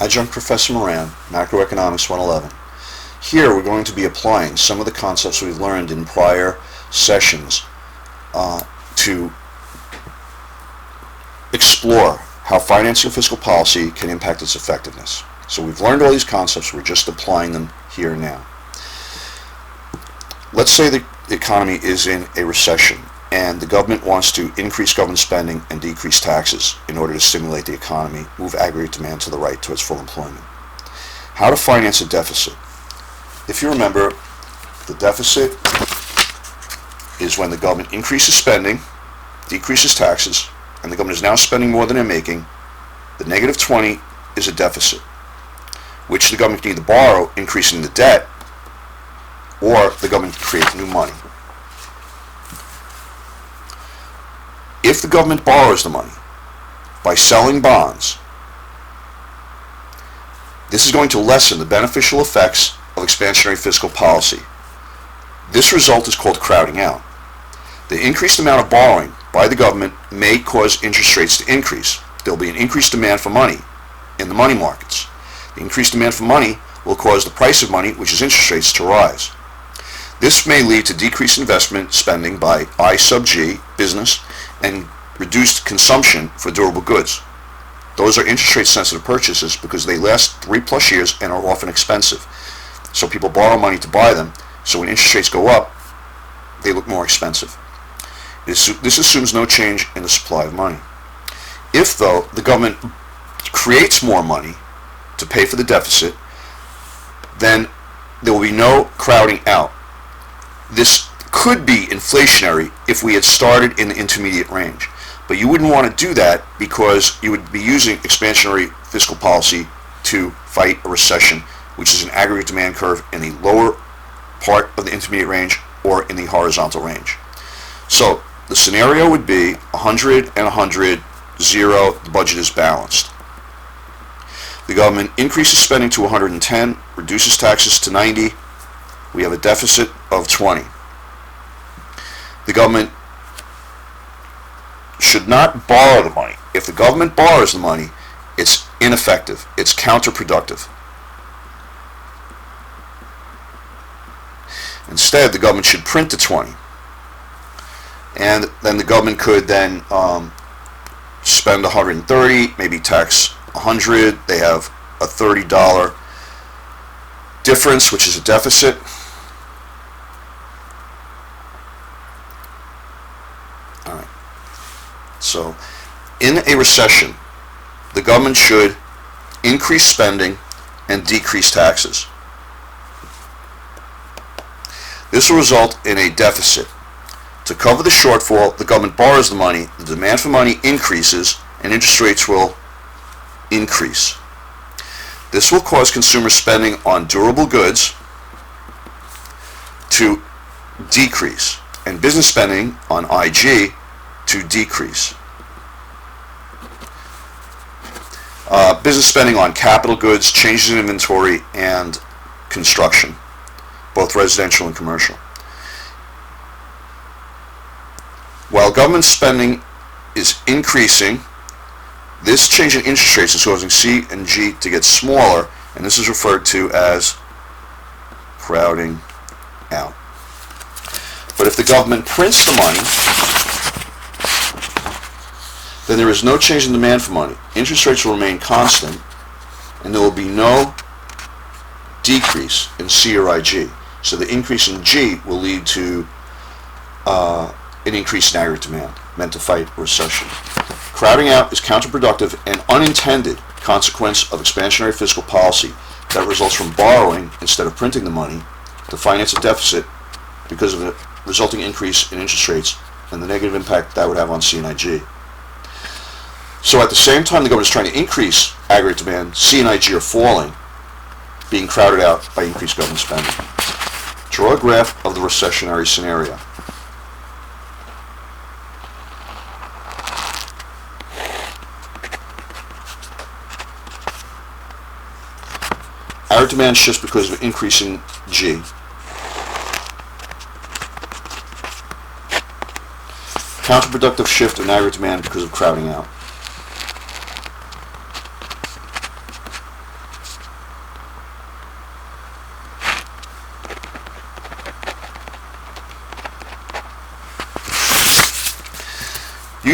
Adjunct Professor Moran, Macroeconomics 111. Here we're going to be applying some of the concepts we've learned in prior sessions to explore how financing and fiscal policy can impact its effectiveness. So we've learned all these concepts, we're just applying them here now. Let's say the economy is in a recession and the government wants to increase government spending and decrease taxes in order to stimulate the economy, move aggregate demand to the right towards full employment. How to finance a deficit. If you remember, the deficit is when the government increases spending, decreases taxes, and the government is now spending more than they're making. The negative 20 is a deficit, which the government can either borrow, increasing the debt, or the government can create new money. If the government borrows the money by selling bonds, this is going to lessen the beneficial effects of expansionary fiscal policy. This result is called crowding out. The increased amount of borrowing by the government may cause interest rates to increase. There will be an increased demand for money in the money markets. The increased demand for money will cause the price of money, which is interest rates, to rise. This may lead to decreased investment spending by I sub G, business, and reduced consumption for durable goods. Those are interest rate sensitive purchases because they last 3+ years and are often expensive. So people borrow money to buy them, so when interest rates go up, they look more expensive. This assumes no change in the supply of money. If, though, the government creates more money to pay for the deficit, then there will be no crowding out. This could be inflationary if we had started in the intermediate range. But you wouldn't want to do that because you would be using expansionary fiscal policy to fight a recession, which is an aggregate demand curve in the lower part of the intermediate range or in the horizontal range. So the scenario would be 100 and 100, 0, the budget is balanced. The government increases spending to 110, reduces taxes to 90, we have a deficit of 20. The government should not borrow the money. If the government borrows the money, it's ineffective, it's counterproductive. Instead, the government should print the 20. And then the government could then spend 130, maybe tax 100. They have a $30 difference, which is a deficit. All right. So, in a recession, the government should increase spending and decrease taxes. This will result in a deficit. To cover the shortfall, the government borrows the money, the demand for money increases, and interest rates will increase. This will cause consumer spending on durable goods to decrease, and business spending on IG to decrease. Business spending on capital goods, changes in inventory, and construction, both residential and commercial. While government spending is increasing, this change in interest rates is causing C and G to get smaller, and this is referred to as crowding out. But if the government prints the money, then there is no change in demand for money. Interest rates will remain constant, and there will be no decrease in C or IG. So the increase in G will lead to an increase in aggregate demand, meant to fight a recession. Crowding out is counterproductive and unintended consequence of expansionary fiscal policy that results from borrowing instead of printing the money to finance a deficit because of the resulting increase in interest rates and the negative impact that would have on C and IG. So at the same time the government is trying to increase aggregate demand, C and IG are falling, being crowded out by increased government spending. Draw a graph of the recessionary scenario. Aggregate demand shifts because of increasing G. Counterproductive shift in aggregate demand because of crowding out.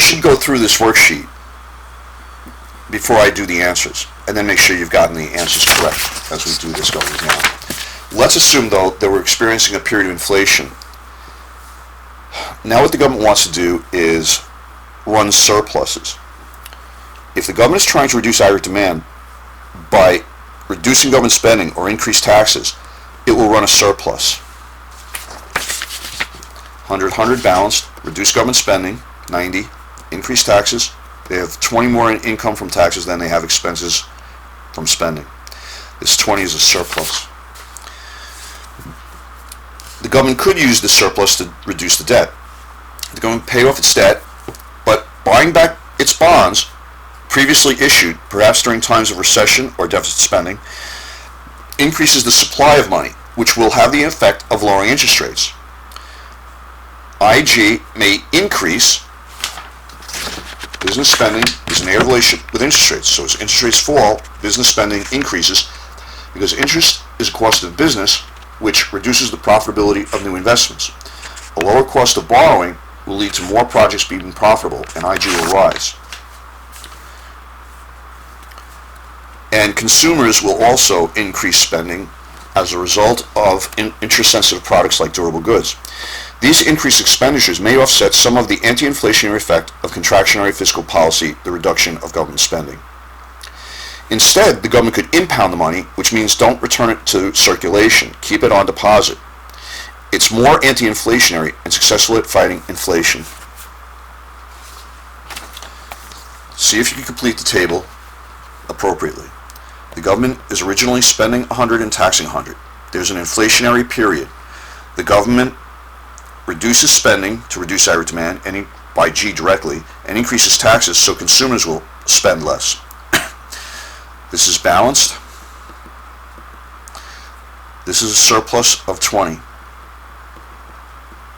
want you to go through this worksheet before I do the answers, and then make sure you've gotten the answers correct as we do this going down. Let's assume, though, that we're experiencing a period of inflation. Now what the government wants to do is run surpluses. If the government is trying to reduce aggregate demand by reducing government spending or increase taxes, it will run a surplus. 100 balanced, reduce government spending, 90, increase taxes. They have 20 more in income from taxes than they have expenses from spending. This 20 is a surplus. The government could use the surplus to reduce the debt. The government pay off its debt, but buying back its bonds previously issued, perhaps during times of recession or deficit spending, increases the supply of money, which will have the effect of lowering interest rates. IG may increase. Business spending is an air relationship with interest rates. So as interest rates fall, business spending increases because interest is a cost of business, which reduces the profitability of new investments. A lower cost of borrowing will lead to more projects being profitable, and IG will rise. And consumers will also increase spending as a result of interest-sensitive products like durable goods. These increased expenditures may offset some of the anti-inflationary effect of contractionary fiscal policy, the reduction of government spending. Instead, the government could impound the money, which means don't return it to circulation, keep it on deposit. It's more anti-inflationary and successful at fighting inflation. See if you can complete the table appropriately. The government is originally spending 100 and taxing 100. There's an inflationary period. The government reduces spending to reduce aggregate demand by G directly, and increases taxes so consumers will spend less. This is balanced. This is a surplus of 20.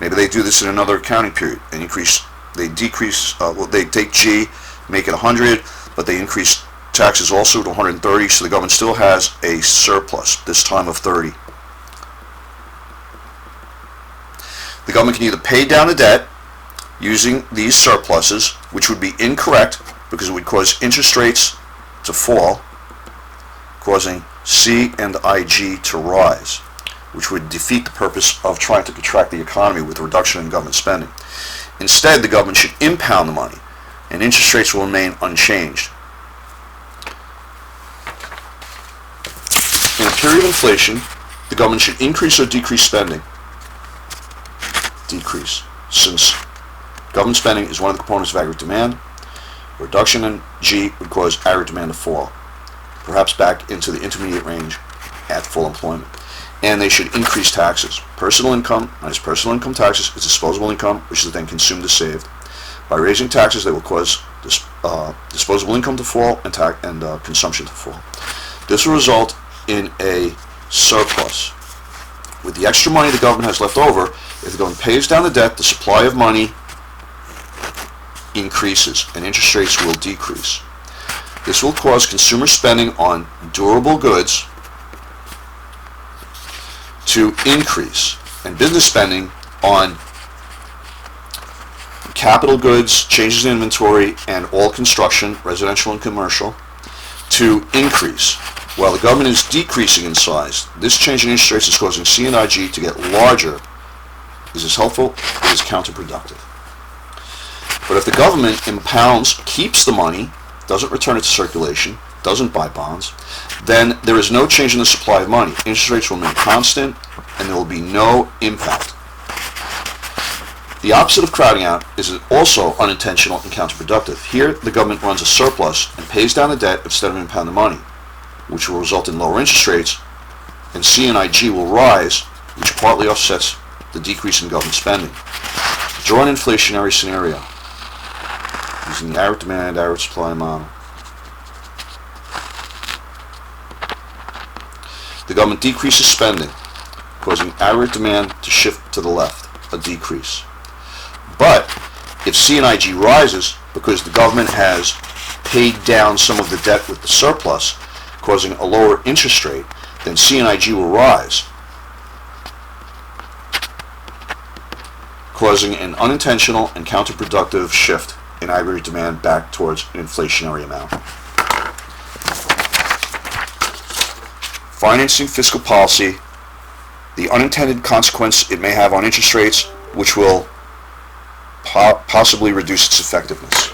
Maybe they do this in another accounting period. They take G, make it 100, but they increase taxes also to 130, so the government still has a surplus, this time of 30. The government can either pay down the debt using these surpluses, which would be incorrect because it would cause interest rates to fall, causing C and IG to rise, which would defeat the purpose of trying to contract the economy with a reduction in government spending. Instead, the government should impound the money, and interest rates will remain unchanged. In a period of inflation, the government should increase or decrease spending. Decrease, since government spending is one of the components of aggregate demand. A reduction in G would cause aggregate demand to fall, perhaps back into the intermediate range at full employment. And they should increase taxes. Personal income minus personal income taxes is disposable income, which is then consumed or saved. By raising taxes, they will cause disposable income to fall and consumption to fall. This will result in a surplus. With the extra money the government has left over, if the government pays down the debt, the supply of money increases and interest rates will decrease. This will cause consumer spending on durable goods to increase and business spending on capital goods, changes in inventory, and all construction, residential and commercial, to increase. While the government is decreasing in size, this change in interest rates is causing C and IG to get larger. Is this helpful? It is counterproductive. But if the government keeps the money, doesn't return it to circulation, doesn't buy bonds, then there is no change in the supply of money. Interest rates will remain constant, and there will be no impact. The opposite of crowding out is also unintentional and counterproductive. Here, the government runs a surplus and pays down the debt instead of impounding the money, which will result in lower interest rates, and C and IG will rise, which partly offsets the decrease in government spending. Draw an inflationary scenario using the aggregate demand, aggregate supply model. The government decreases spending, causing aggregate demand to shift to the left, a decrease. But if C and IG rises because the government has paid down some of the debt with the surplus, causing a lower interest rate, then C and IG will rise, causing an unintentional and counterproductive shift in aggregate demand back towards an inflationary amount. Financing fiscal policy, the unintended consequence it may have on interest rates, which will possibly reduce its effectiveness.